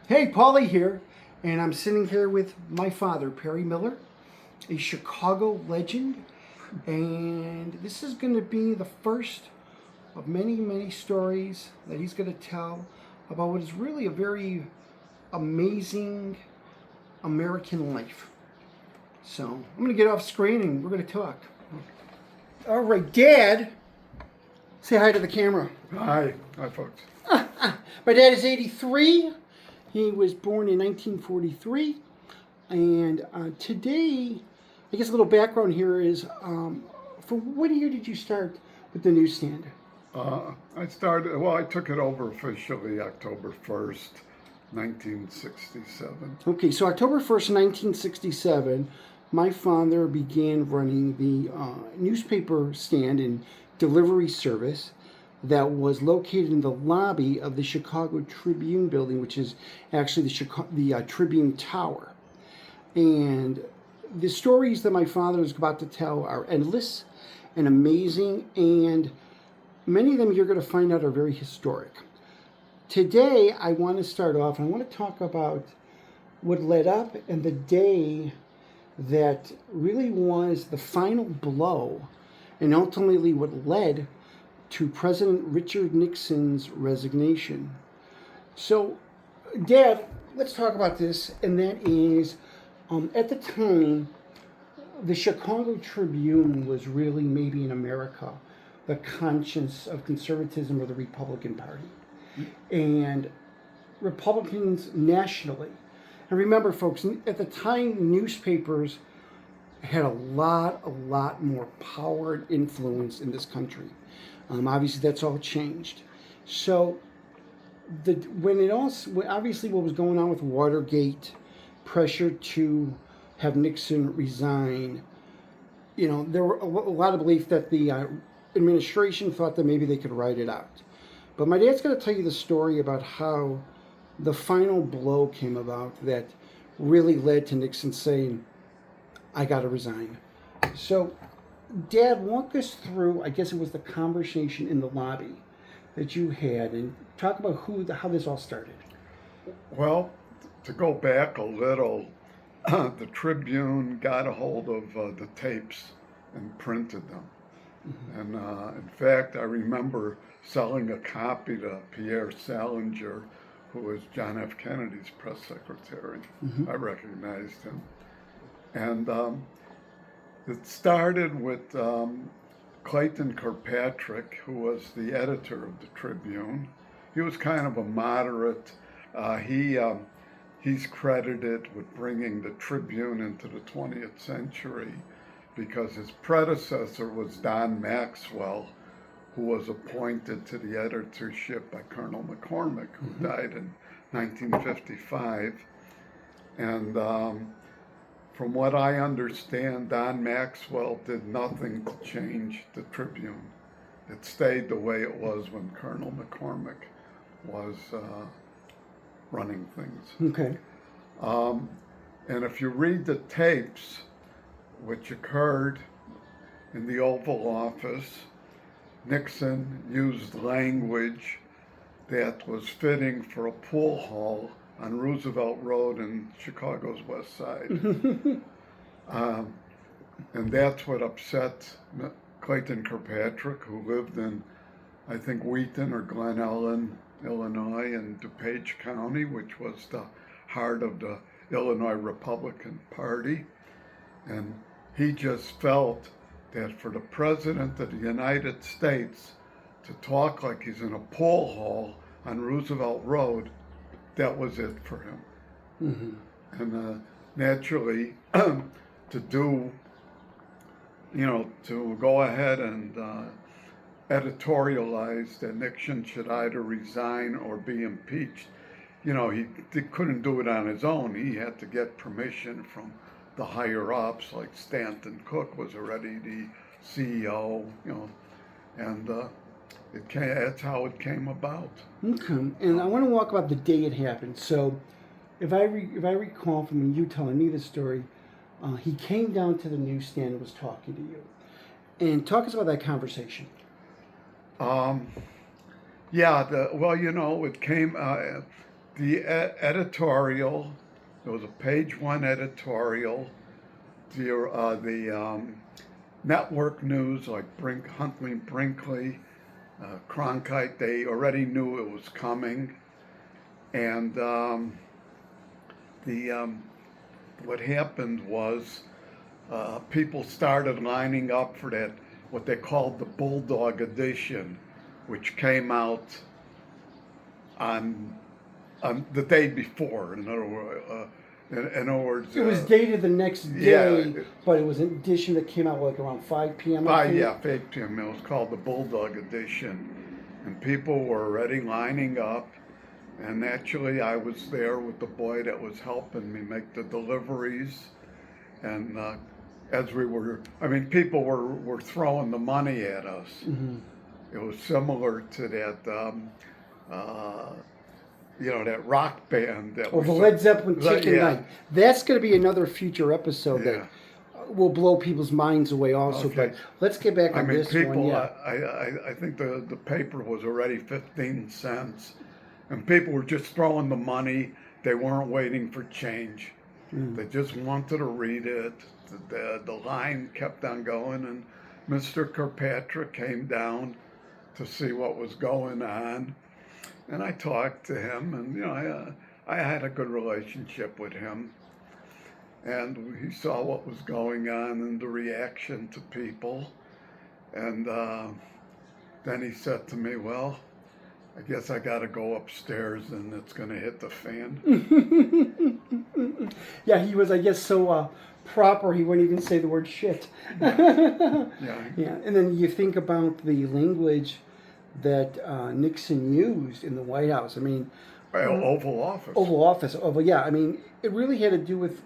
Hey, Paulie here, and I'm sitting here with my father, Perry Miller, a Chicago legend, and this is going to be the first of many, many stories that he's going to tell about what is really a very amazing American life. So I'm going to get off screen and we're going to talk. All right, Dad, say hi to the camera. Hi, folks. My dad is 83. He was born in 1943, and today, I guess a little background here is, for what year did you start with the newsstand? I took it over officially October 1st, 1967. Okay, so October 1st, 1967, my father began running the newspaper stand and delivery service that was located in the lobby of the Chicago Tribune building, which is actually the Tribune Tower. And the stories that my father is about to tell are endless and amazing, and many of them you're going to find out are very historic. Today, I want to start off, and I want to talk about what led up and the day that really was the final blow, and ultimately what led to President Richard Nixon's resignation. So, Dad, let's talk about this, and that is, at the time, the Chicago Tribune was really maybe in America the conscience of conservatism or the Republican Party. And Republicans nationally, and remember folks, at the time newspapers had a lot more power and influence in this country. Obviously, that's all changed. So, obviously what was going on with Watergate, pressure to have Nixon resign, there were a lot of belief that the administration thought that maybe they could ride it out. But my dad's going to tell you the story about how the final blow came about that really led to Nixon saying, I got to resign. So, Dad, walk us through, I guess it was the conversation in the lobby that you had, and talk about how this all started. Well, to go back a little, the Tribune got a hold of the tapes and printed them. Mm-hmm. And in fact, I remember selling a copy to Pierre Salinger, who was John F. Kennedy's press secretary. Mm-hmm. I recognized him. And it started with Clayton Kirkpatrick, who was the editor of the Tribune. He was kind of a moderate. He's credited with bringing the Tribune into the 20th century because his predecessor was Don Maxwell, who was appointed to the editorship by Colonel McCormick, who mm-hmm. died in 1955. And from what I understand, Don Maxwell did nothing to change the Tribune. It stayed the way it was when Colonel McCormick was running things. Okay. And if you read the tapes, which occurred in the Oval Office, Nixon used language that was fitting for a pool hall on Roosevelt Road in Chicago's West Side. And that's what upset Clayton Kirkpatrick, who lived in, I think, Wheaton or Glen Ellen, Illinois, and DuPage County, which was the heart of the Illinois Republican Party. And he just felt that for the President of the United States to talk like he's in a pool hall on Roosevelt Road, that was it for him. Mm-hmm. And naturally, to go ahead and editorialize that Nixon should either resign or be impeached, he couldn't do it on his own. He had to get permission from the higher ups, like Stanton Cook was already the CEO, and that's how it came about. Okay, and I want to walk about the day it happened. So, if I recall from you telling me the story, he came down to the newsstand and was talking to you. And talk us about that conversation. It came. the editorial, there was a page one editorial. The network news like Huntley Brinkley, Cronkite, they already knew it was coming. And what happened was people started lining up for that, what they called the Bulldog edition, which came out on the day before. In other words, it was dated the next day, but it was an edition that came out like around 5 p.m. 5 p.m. It was called the Bulldog edition, and people were already lining up. And actually, I was there with the boy that was helping me make the deliveries. And as we were, people were throwing the money at us. Mm-hmm. It was similar to that, that rock band. The Led Zeppelin Chicken Night. That's going to be another future episode that will blow people's minds away also. Okay. But let's get back on this one. Yeah. I think the paper was already 15 cents. And people were just throwing the money. They weren't waiting for change. Mm. They just wanted to read it. The line kept on going, and Mr. Kirkpatrick came down to see what was going on. And I talked to him, and I had a good relationship with him. And he saw what was going on and the reaction to people. And then he said to me, well, I guess I got to go upstairs and it's going to hit the fan. Yeah, he was, I guess, so proper he wouldn't even say the word shit. Yeah. And then you think about the language that Nixon used in the White House. Oval Office. Oval Office. It really had to do with,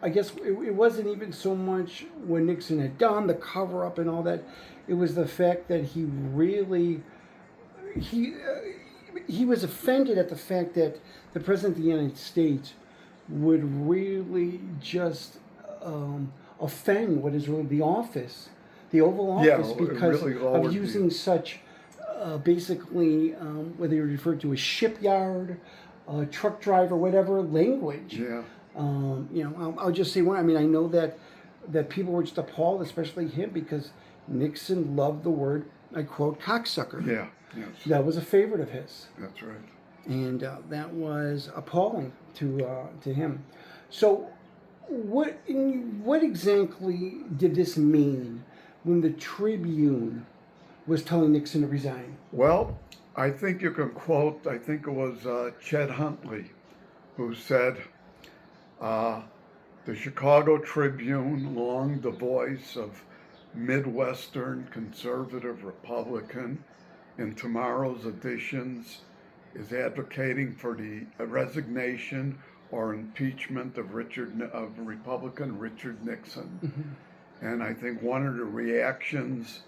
I guess, it wasn't even so much what Nixon had done, the cover-up and all that. It was the fact that he really... He was offended at the fact that the President of the United States would really just offend what is really the office, the Oval Office, because really of using such basically, whether you refer to a shipyard, a truck driver, whatever language. Yeah. I'll just say one. I know that people were just appalled, especially him, because Nixon loved the word, I quote, cocksucker. Yeah. Yes. That was a favorite of his. That's right. And that was appalling to him. So, what exactly did this mean when the Tribune was telling Nixon to resign? Well, I think you can quote, I think it was Chet Huntley, who said, the Chicago Tribune, long the voice of Midwestern conservative Republican, in tomorrow's editions, is advocating for the resignation or impeachment of Republican Richard Nixon. Mm-hmm. And I think one of the reactions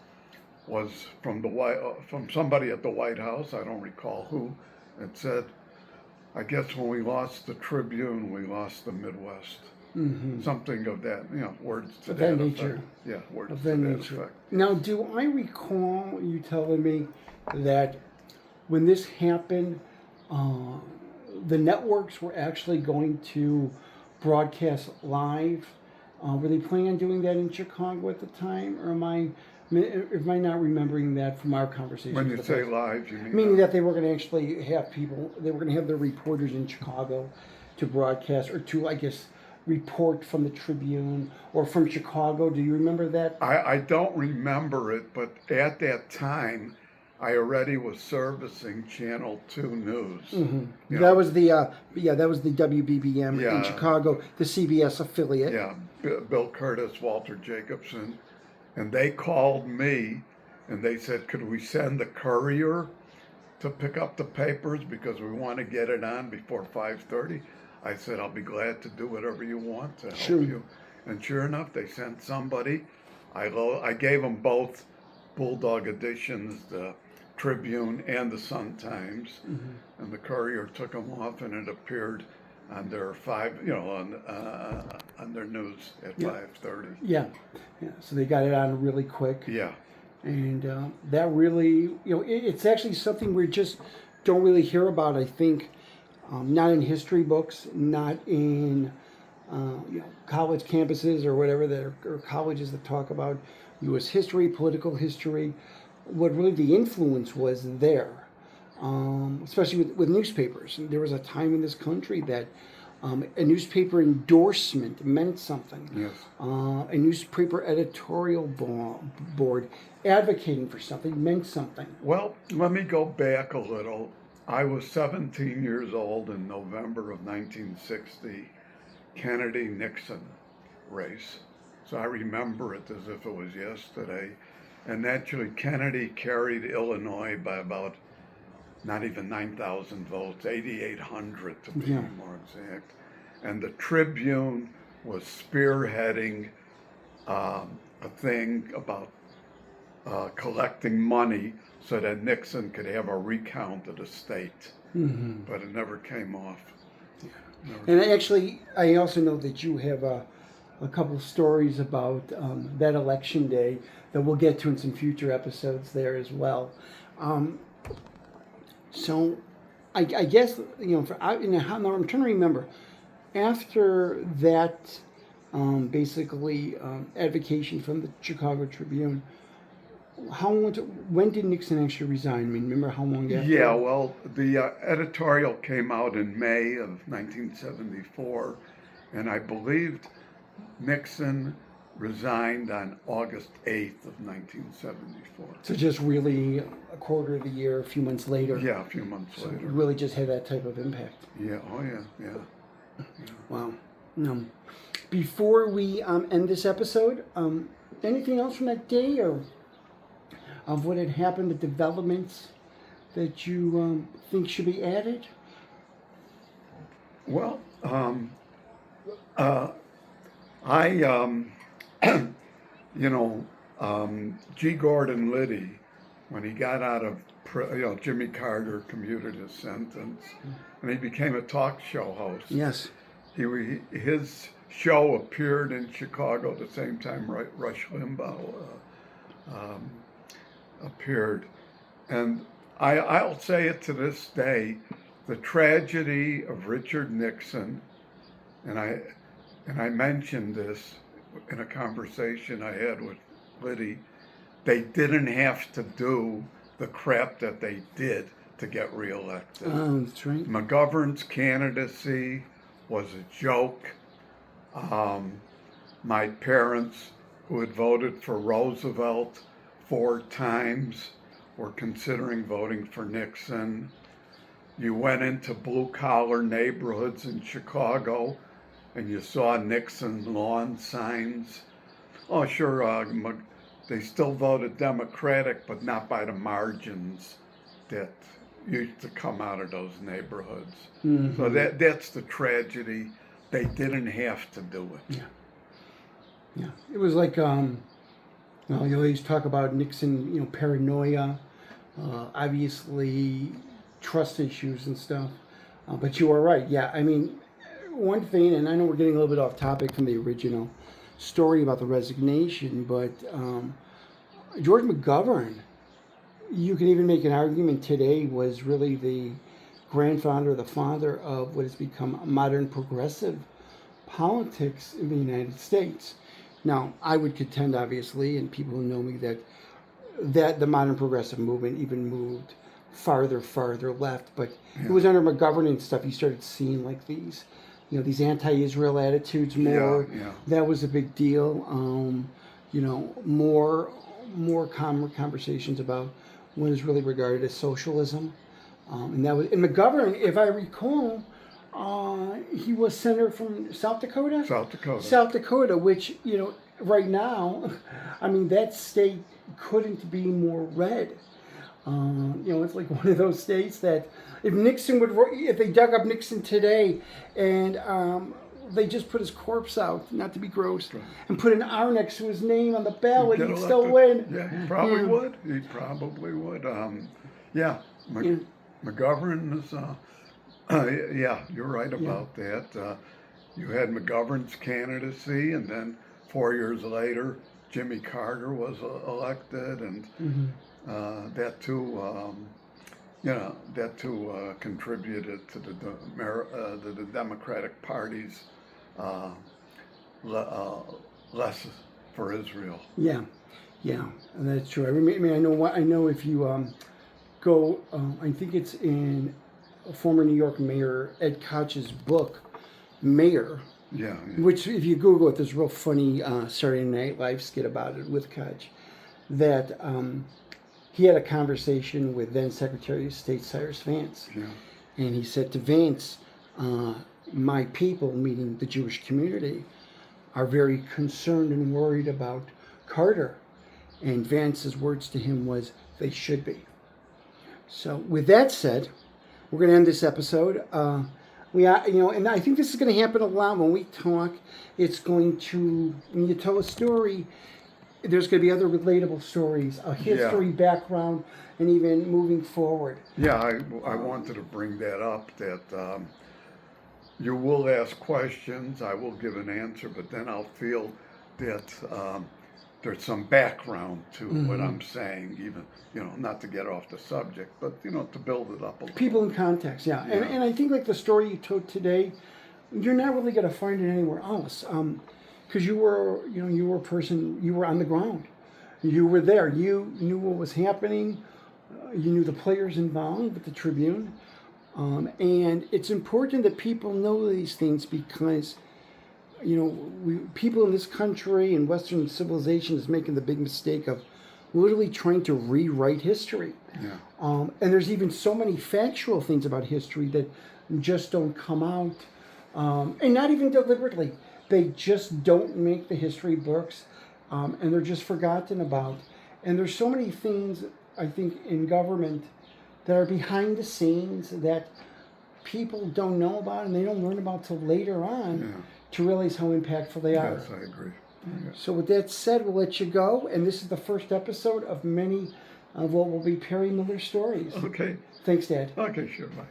was from somebody at the White House, I don't recall who, that said, I guess when we lost the Tribune, we lost the Midwest. Mm-hmm. Something of that, words to that nature. Effect. Yeah, words to that nature. Effect. Now, do I recall you telling me that when this happened, the networks were actually going to broadcast live? Were they planning on doing that in Chicago at the time, or am I not remembering that from our conversation? When you say live, you mean? Meaning that they were going to actually have they were going to have their reporters in Chicago to broadcast, or to, I guess, report from the Tribune or from Chicago. Do you remember that? I don't remember it, but at that time, I already was servicing Channel 2 News. Mm-hmm. That was the WBBM in Chicago, the CBS affiliate. Yeah, Bill Curtis, Walter Jacobson, and they called me and they said, could we send the courier to pick up the papers because we want to get it on before 5:30? I said, I'll be glad to do whatever you want to help you. And sure enough, they sent somebody. I gave them both Bulldog editions, the Tribune and the Sun-Times, mm-hmm. and the courier took them off, and it appeared on their on their news at 5:30. Yeah. So they got it on really quick. Yeah. And that really, it's actually something we just don't really hear about, I think, not in history books, not in college campuses or whatever or colleges that talk about U.S. history, political history. What really the influence was there, especially with newspapers. There was a time in this country that a newspaper endorsement meant something. Yes. A newspaper editorial board advocating for something meant something. Well, let me go back a little. I was 17 years old in November of 1960, Kennedy-Nixon race. So I remember it as if it was yesterday. And actually, Kennedy carried Illinois by about not even 9,000 votes, 8,800 to be more exact. And the Tribune was spearheading a thing about collecting money so that Nixon could have a recount of the state. Mm-hmm. But it never came off. And actually, I also know that you have a couple stories about that election day that we'll get to in some future episodes there as well. So I guess, now I'm trying to remember, after that basically advocation from the Chicago Tribune, when did Nixon actually resign? I mean, remember how long after? Yeah, well, the editorial came out in May of 1974, and I believed Nixon resigned on August 8th of 1974. So just really a quarter of the year, a few months later. Yeah, a few months later. It really just had that type of impact. Yeah, oh yeah. Wow. Before we end this episode, anything else from that day or of what had happened, the developments that you think should be added? Well, G. Gordon Liddy, when he got out of, Jimmy Carter commuted his sentence, and he became a talk show host. Yes. His show appeared in Chicago at the same time Rush Limbaugh appeared. And I'll say it to this day, the tragedy of Richard Nixon, and I mentioned this in a conversation I had with Liddy, they didn't have to do the crap that they did to get reelected. Oh, that's right. McGovern's candidacy was a joke. My parents, who had voted for Roosevelt 4 times, were considering voting for Nixon. You went into blue-collar neighborhoods in Chicago, and you saw Nixon lawn signs. Oh, sure, they still voted Democratic, but not by the margins that used to come out of those neighborhoods. Mm-hmm. So that's the tragedy. They didn't have to do it. Yeah. It was like, you always talk about Nixon, paranoia, obviously trust issues and stuff. But you are right. Yeah, I mean, one thing, and I know we're getting a little bit off topic from the original story about the resignation, but George McGovern, you can even make an argument today, was really the grandfather, the father of what has become modern progressive politics in the United States. Now, I would contend, obviously, and people who know me, that the modern progressive movement even moved farther left. But it was under McGovern and stuff, you started seeing like these, these anti-Israel attitudes more. Yeah. That was a big deal. More conversations about what is really regarded as socialism. And McGovern, if I recall, he was senator from South Dakota? South Dakota, which, right now, I mean, that state couldn't be more red. It's like one of those states that if they dug up Nixon today and they just put his corpse out, not to be gross, and put an R next to his name on the ballot, he'd still win. Yeah, he probably would. He probably would. McGovern is, you're right about that. You had McGovern's candidacy, and then 4 years later, Jimmy Carter was elected, and that too, that too contributed to the Democratic Party's less for Israel. Yeah, yeah, that's true. I mean, I know if you go, I think it's in former New York Mayor Ed Koch's book, Mayor. Yeah. Which, if you Google it, there's a real funny Saturday Night Live skit about it with Koch, that he had a conversation with then Secretary of State Cyrus Vance. Yeah. And he said to Vance, my people, meaning the Jewish community, are very concerned and worried about Carter. And Vance's words to him was, they should be. So with that said, we're going to end this episode. And I think this is going to happen a lot when we talk. It's going to, when you tell a story, there's going to be other relatable stories, a history background, and even moving forward. Yeah, I wanted to bring that up, that you will ask questions, I will give an answer, but then I'll feel that there's some background to what I'm saying, even, not to get off the subject, but, to build it up a little. People in context, yeah. And I think like the story you told today, you're not really going to find it anywhere else. Because you were a person, you were on the ground. You were there. You knew what was happening. You knew the players involved with the Tribune. And it's important that people know these things because, people in this country and Western civilization is making the big mistake of literally trying to rewrite history. Yeah. And there's even so many factual things about history that just don't come out, and not even deliberately. They just don't make the history books, and they're just forgotten about. And there's so many things, I think, in government that are behind the scenes that people don't know about and they don't learn about till later on to realize how impactful they are. Yes, I agree. Yeah. So with that said, we'll let you go. And this is the first episode of many of what will be Perry Miller stories. Okay. Thanks, Dad. Okay, sure, bye.